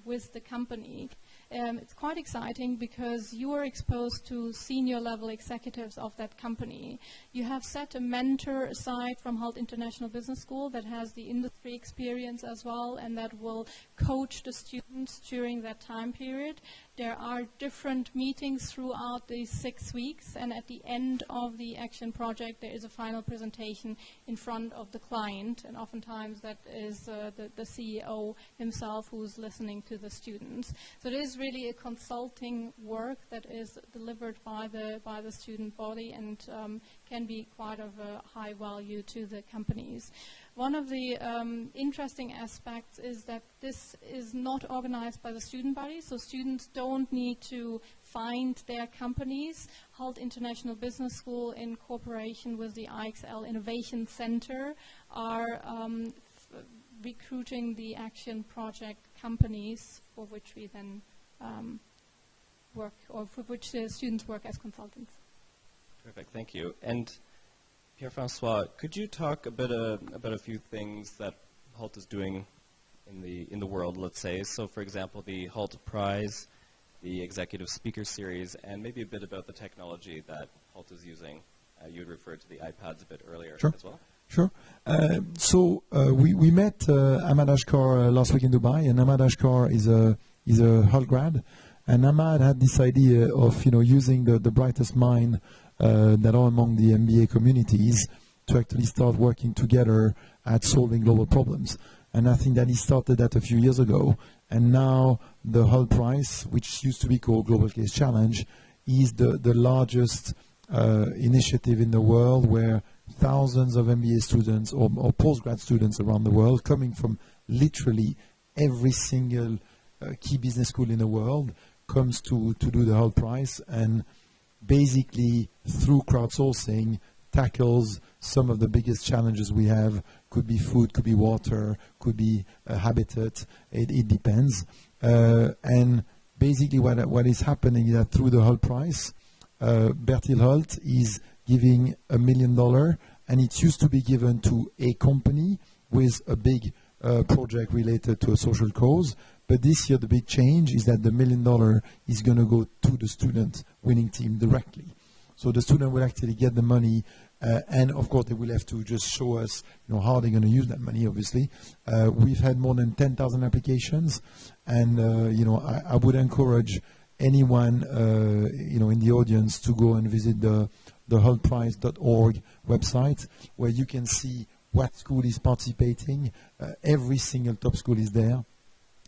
with the company. It's quite exciting because you are exposed to senior level executives of that company. You have set a mentor aside from Hult International Business School that has the industry experience as well, and that will coach the students during that time period. There are different meetings throughout these 6 weeks, and at the end of the Action Project there is a final presentation in front of the client, and oftentimes that is the CEO himself who's listening to the students. So it is really a consulting work that is delivered by the student body, and can be quite of a high value to the companies. One of the interesting aspects is that this is not organized by the student body, so students don't need to find their companies. Hult International Business School, in cooperation with the IXL Innovation Center, are recruiting the Action Project companies for which we then work, or for which the students work as consultants. Perfect, thank you. And Pierre-Francois, could you talk a bit about a few things that Hult is doing in the world, let's say? So, for example, the Hult Prize, the Executive Speaker Series, and maybe a bit about the technology that Hult is using. You had referred to the iPads a bit earlier as well. Sure. We met Ahmad Ashkar last week in Dubai, and Ahmad Ashkar is a Hult grad, and Ahmad had this idea of using the brightest mind that are among the MBA communities to actually start working together at solving global problems. And I think that he started that a few years ago, and now the Hult Prize, which used to be called Global Case Challenge, is the largest initiative in the world where thousands of MBA students or postgrad students around the world, coming from literally every single key business school in the world, comes to do the Hult Prize, and basically through crowdsourcing tackles some of the biggest challenges we have. Could be food, could be water, could be habitat, it depends. And basically what is happening is that through the Hult Prize, Bertil Hult is giving $1 million, and it used to be given to a company with a big project related to a social cause. But this year the big change is that the $1 million is going to go to the student winning team directly. So the student will actually get the money, and of course they will have to just show us how they're going to use that money, obviously. We've had more than 10,000 applications, and I would encourage anyone in the audience to go and visit the hultprize.org website, where you can see what school is participating. Every single top school is there.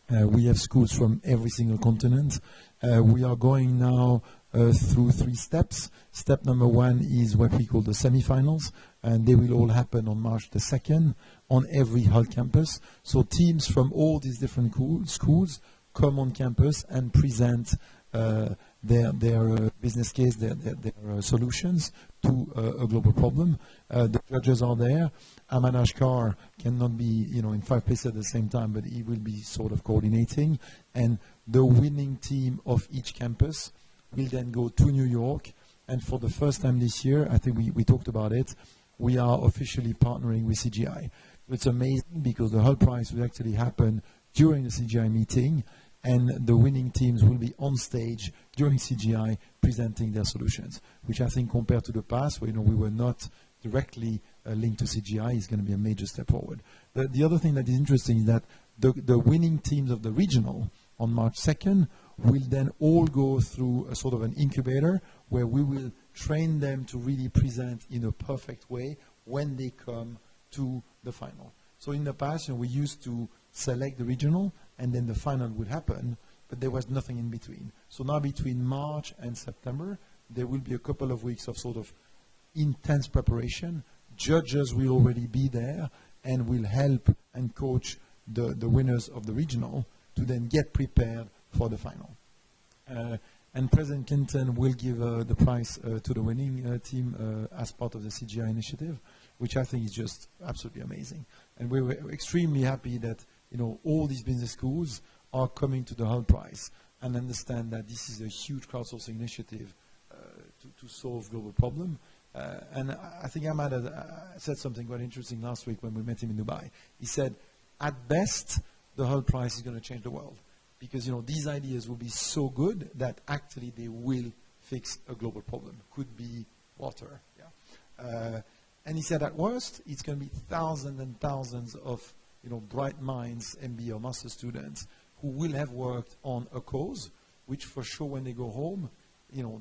We have schools from every single continent. We are going now through 3 steps. Step number 1 is what we call the semifinals, and they will all happen on March the 2nd on every Hult campus. So teams from all these different schools come on campus and present their business case, their solutions to a global problem. The judges are there. Ahmad Ashkar cannot be in 5 places at the same time, but he will be sort of coordinating. And the winning team of each campus will then go to New York. And for the first time this year, I think we talked about it, we are officially partnering with CGI. It's amazing because the Hult Prize will actually happen during the CGI meeting, and the winning teams will be on stage during CGI presenting their solutions, which I think compared to the past, where we were not directly linked to CGI, is going to be a major step forward. The other thing that is interesting is that the winning teams of the regional on March 2nd will then all go through a sort of an incubator where we will train them to really present in a perfect way when they come to the final. So in the past, we used to select the regional, and then the final would happen, but there was nothing in between. So now between March and September, there will be a couple of weeks of sort of intense preparation. Judges will already be there and will help and coach the winners of the regional to then get prepared for the final. And President Clinton will give the prize to the winning team as part of the CGI initiative, which I think is just absolutely amazing. And we were extremely happy that all these business schools are coming to the Hult Prize and understand that this is a huge crowdsourcing initiative to solve global problem. And I think Ahmad said something quite interesting last week when we met him in Dubai. He said, at best, the Hult Prize is going to change the world. Because these ideas will be so good that actually they will fix a global problem. Could be water. Yeah. And he said at worst, it's going to be thousands and thousands of bright minds, MBA or master students, who will have worked on a cause, which for sure when they go home,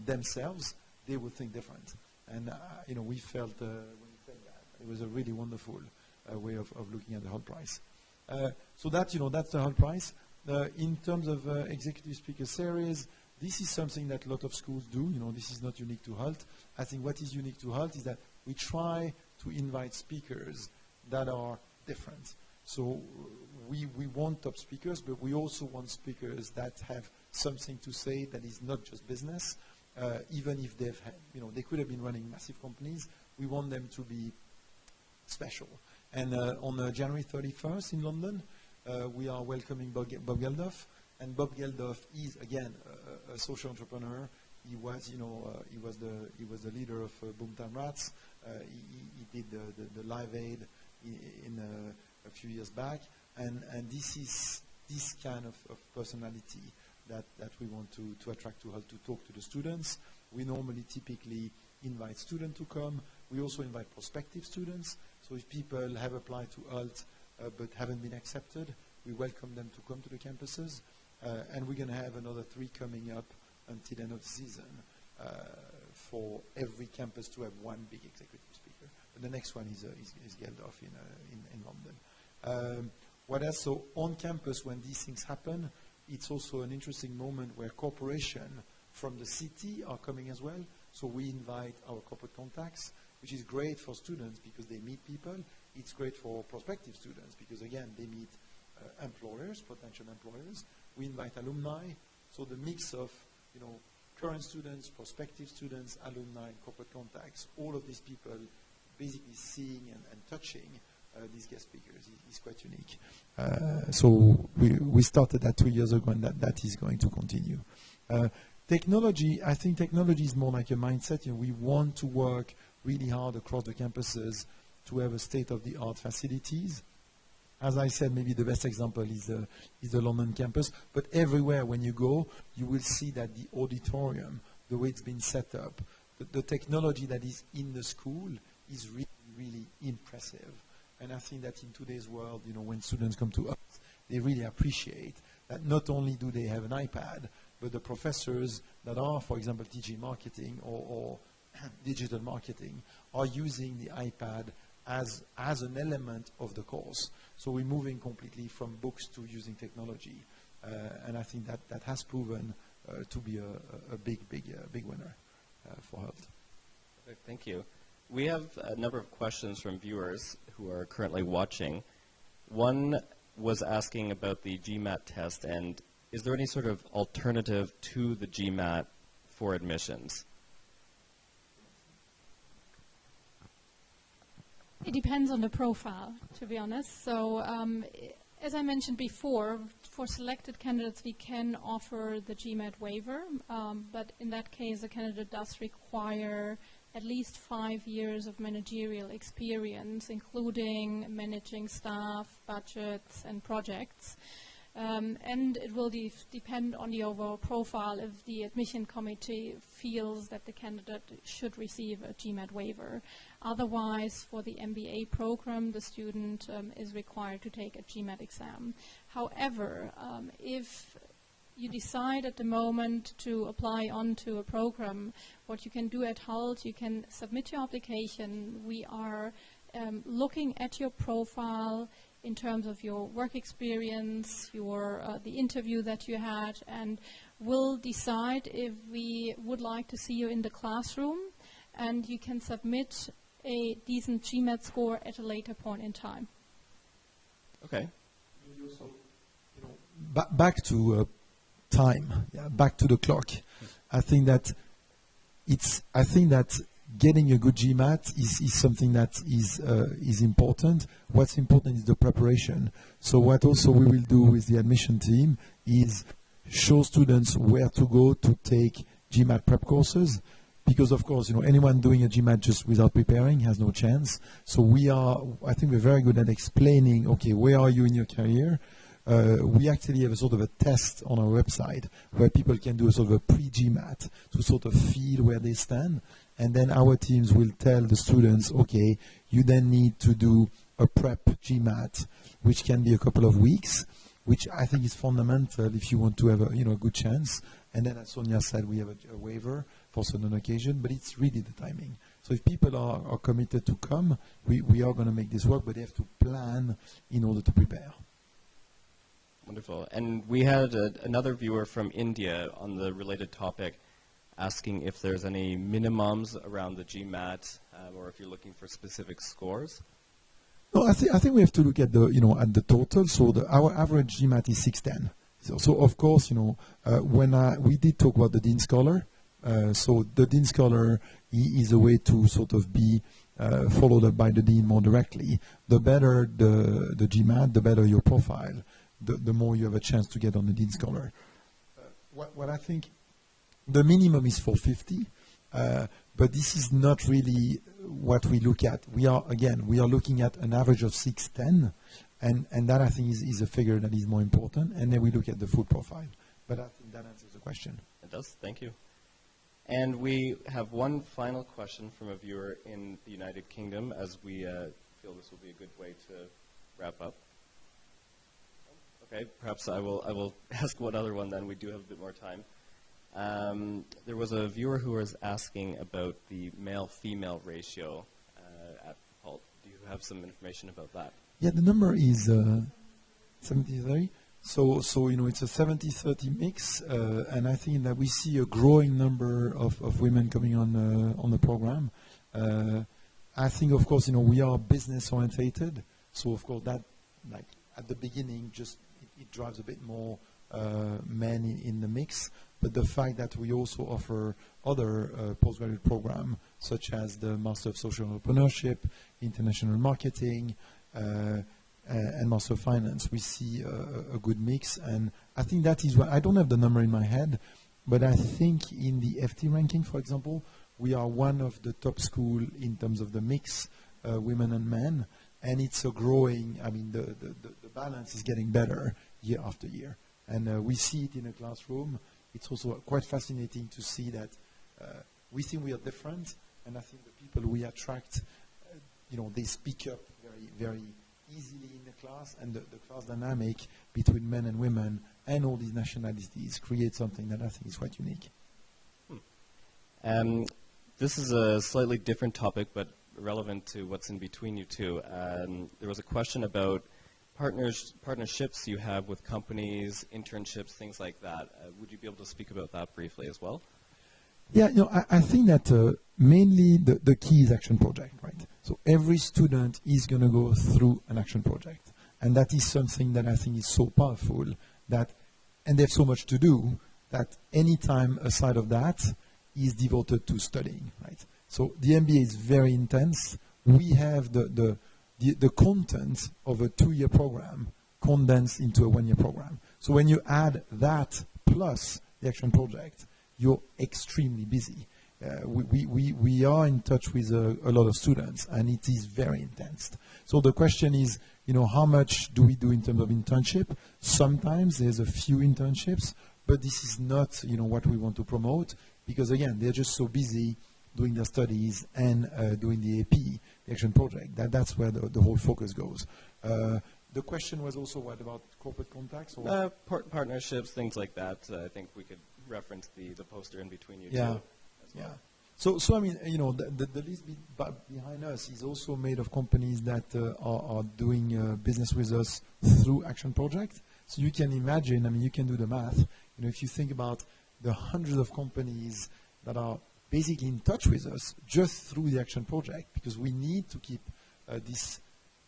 themselves, they will think different. And we felt when he said that, it was a really wonderful way of looking at the Hult Prize. So that's the Hult Prize. In terms of executive speaker series, this is something that a lot of schools do. This is not unique to Hult. I think what is unique to Hult is that we try to invite speakers that are different. So we want top speakers, but we also want speakers that have something to say that is not just business. Even if they could have been running massive companies, we want them to be special. And on January 31st in London, we are welcoming Bob Geldof, and Bob Geldof is again a social entrepreneur. He was, he was the leader of Boomtown Rats. He did the Live Aid in a few years back, and this is this kind of personality that we want to attract to Hult to talk to the students. We normally typically invite students to come. We also invite prospective students. So if people have applied to Hult but haven't been accepted, we welcome them to come to the campuses. And we're going to have another 3 coming up until the end of the season for every campus to have one big executive speaker. But the next one is Geldof in London. What else? So on campus, when these things happen, it's also an interesting moment where corporations from the city are coming as well. So we invite our corporate contacts, which is great for students because they meet people. It's great for prospective students because, again, they meet employers, potential employers. We invite alumni. So the mix of, current students, prospective students, alumni, and corporate contacts, all of these people basically seeing and touching these guest speakers is quite unique. So we started that 2 years ago, and that is going to continue. Technology, I think technology is more like a mindset. We want to work really hard across the campuses to have a state-of-the-art facilities. As I said, maybe the best example is the London campus. But everywhere when you go, you will see that the auditorium, the way it's been set up, the technology that is in the school is really, really impressive. And I think that in today's world, when students come to us, they really appreciate that not only do they have an iPad, but the professors that are, for example, teaching marketing or digital marketing are using the iPad as an element of the course. So we're moving completely from books to using technology. And I think that has proven to be a big winner for Hult. Perfect, thank you. We have a number of questions from viewers who are currently watching. One was asking about the GMAT test, and is there any sort of alternative to the GMAT for admissions? It depends on the profile, to be honest. So as I mentioned before, for selected candidates, we can offer the GMAT waiver, but in that case, the candidate does require at least 5 years of managerial experience, including managing staff, budgets, and projects. And it will depend on the overall profile if the admission committee feels that the candidate should receive a GMAT waiver. Otherwise, for the MBA program, the student is required to take a GMAT exam. However, if you decide at the moment to apply onto a program, what you can do at Hult, you can submit your application. We are looking at your profile. in terms of your work experience, your the interview that you had, and we'll decide if we would like to see you in the classroom, and you can submit a decent GMAT score at a later point in time. Okay. Back to time, back to the clock. I think that getting a good GMAT is something that is important. What's important is the preparation. So what also we will do with the admission team is show students where to go to take GMAT prep courses. Because of course, anyone doing a GMAT just without preparing has no chance. So I think we're very good at explaining, okay, where are you in your career? We actually have a sort of a test on our website where people can do a sort of a pre-GMAT to sort of feel where they stand. And then our teams will tell the students, okay, you then need to do a prep GMAT, which can be a couple of weeks, which I think is fundamental if you want to have a good chance. And then, as Sonia said, we have a waiver for certain occasion, but it's really the timing. So if people are committed to come, we are going to make this work, but they have to plan in order to prepare. Wonderful. And we had another viewer from India on the related topic asking if there's any minimums around the GMAT or if you're looking for specific scores. No, I think we have to look at the total. So our average GMAT is 610. So of course, when we did talk about the Dean Scholar, so the Dean Scholar is a way to sort of be followed up by the Dean more directly. The better the GMAT, the better your profile, the more you have a chance to get on the Dean Scholar. What I think the minimum is 450, but this is not really what we look at. We are looking at an average of 610, and that I think is a figure that is more important, and then we look at the full profile. But I think that answers the question. It does, thank you. And we have one final question from a viewer in the United Kingdom, as we feel this will be a good way to wrap up. Okay, perhaps I will ask one other one then. We do have a bit more time. There was a viewer who was asking about the male-female ratio at Hult. Do you have some information about that? Yeah, the number is 70-30. So it's a 70-30 mix, and I think that we see a growing number of women coming on the program. I think, of course, we are business orientated, so of course that, like at the beginning, just it drives a bit more men in the mix. But the fact that we also offer other postgraduate programs, such as the Master of Social Entrepreneurship, International Marketing, and Master of Finance, we see a good mix. And I think that is what, I don't have the number in my head, but I think in the FT ranking, for example, we are one of the top schools in terms of the mix, women and men. And it's a growing, the balance is getting better year after year. And we see it in a classroom. It's also quite fascinating to see that we think we are different, and I think the people we attract, they speak up very, very easily in the class, and the class dynamic between men and women and all these nationalities creates something that I think is quite unique. This is a slightly different topic, but relevant to what's in between you two. There was a question about partnerships you have with companies, internships, things like that. Would you be able to speak about that briefly as well? Yeah, I think that mainly the key is action project, right? So every student is going to go through an action project. And that is something that I think is so powerful that, and they have so much to do, that any time aside of that is devoted to studying, right? So the MBA is very intense. We have the content of a 2-year program condensed into a 1-year program. So when you add that plus the action project, you're extremely busy. We are in touch with a lot of students, and it is very intense. So the question is, how much do we do in terms of internship? Sometimes there's a few internships, but this is not, what we want to promote, because again, they're just so busy doing their studies and doing the AP, the action project. That's where the whole focus goes. The question was also what about corporate contacts? Or partnerships, things like that. I think we could reference the poster in between you two. Yeah. So I mean, you know, the list behind us is also made of companies that are doing business with us through Action Project. So you can imagine, I mean, you can do the math. You know, if you think about the hundreds of companies that are basically in touch with us just through the Action Project, because we need to keep this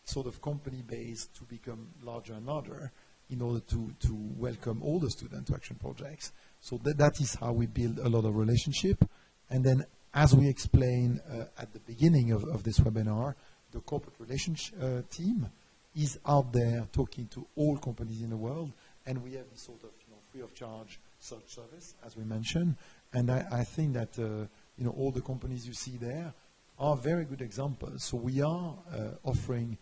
sort of company base to become larger and larger in order to welcome all the students to Action Projects. So that is how we build a lot of relationship. And then, as we explained at the beginning of this webinar, the corporate relations team is out there talking to all companies in the world, and we have this sort of free of charge such service, as we mentioned. And I think that all the companies you see there are very good examples. So we are offering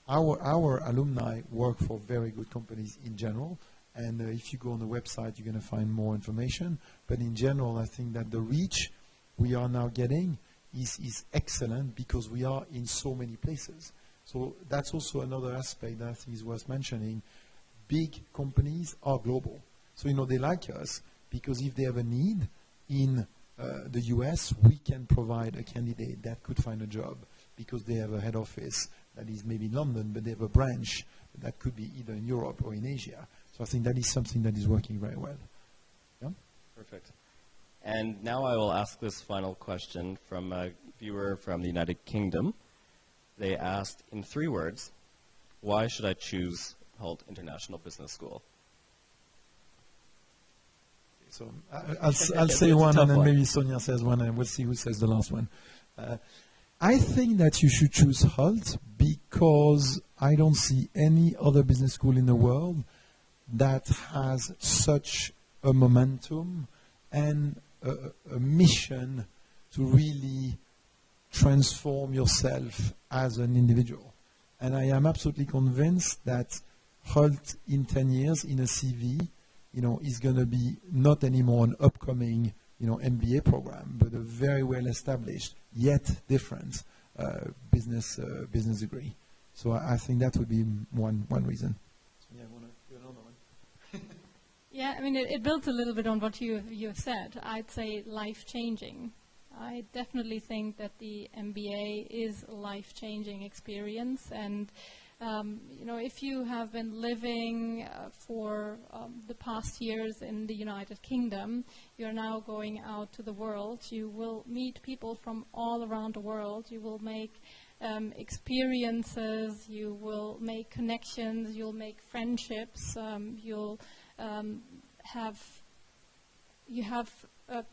our alumni work for very good companies in general. And if you go on the website, you're going to find more information. But in general, I think that the reach we are now getting is excellent because we are in so many places. So that's also another aspect that I think is worth mentioning. Big companies are global. So, they like us because if they have a need in the US, we can provide a candidate that could find a job because they have a head office that is maybe in London, but they have a branch that could be either in Europe or in Asia. So I think that is something that is working very well. Yeah? Perfect. And now I will ask this final question from a viewer from the United Kingdom. They asked, in 3 words, why should I choose Hult International Business School? So I'll say one, and then maybe Sonia says one, and we'll see who says the last one. I think that you should choose Hult because I don't see any other business school in the world that has such a momentum and a mission to really transform yourself as an individual. And I am absolutely convinced that Hult in 10 years in a CV, is going to be not anymore an upcoming, MBA program, but a very well established, yet different business degree. So I think that would be one reason. Yeah, I want to do another one. Yeah, I mean, it builds a little bit on what you have said. I'd say life-changing. I definitely think that the MBA is a life-changing experience, and if you have been living for the past years in the United Kingdom, you're now going out to the world. You will meet people from all around the world. You will make experiences. You will make connections. You'll make friendships. You have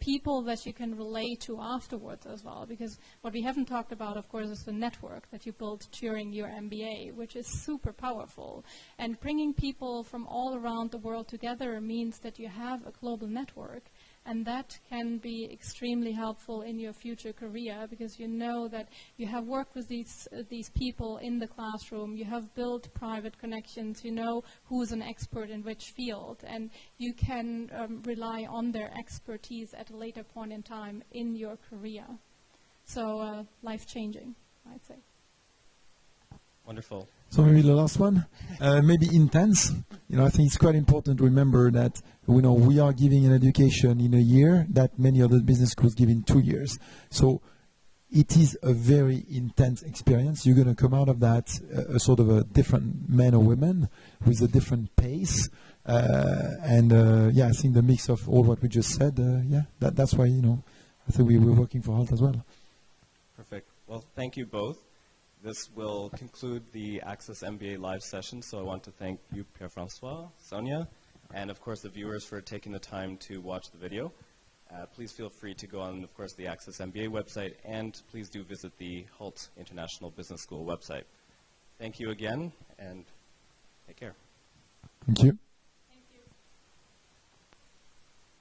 people that you can relate to afterwards as well, because what we haven't talked about, of course, is the network that you build during your MBA, which is super powerful. And bringing people from all around the world together means that you have a global network, and that can be extremely helpful in your future career, because you know that you have worked with these people in the classroom, you have built private connections, you know who's an expert in which field, and you can rely on their expertise at a later point in time in your career. So life-changing, I'd say. Wonderful. So maybe the last one, maybe intense. I think it's quite important to remember that we are giving an education in a year that many other business schools give in 2 years. So it is a very intense experience. You're going to come out of that a sort of a different man or woman with a different pace. I think the mix of all what we just said, that's why, I think we're working for Hult as well. Perfect. Well, thank you both. This will conclude the Access MBA live session, so I want to thank you, Pierre-François, Sonia, and of course the viewers for taking the time to watch the video. Please feel free to go on, of course, the Access MBA website, and please do visit the Hult International Business School website. Thank you again, and take care. Thank you.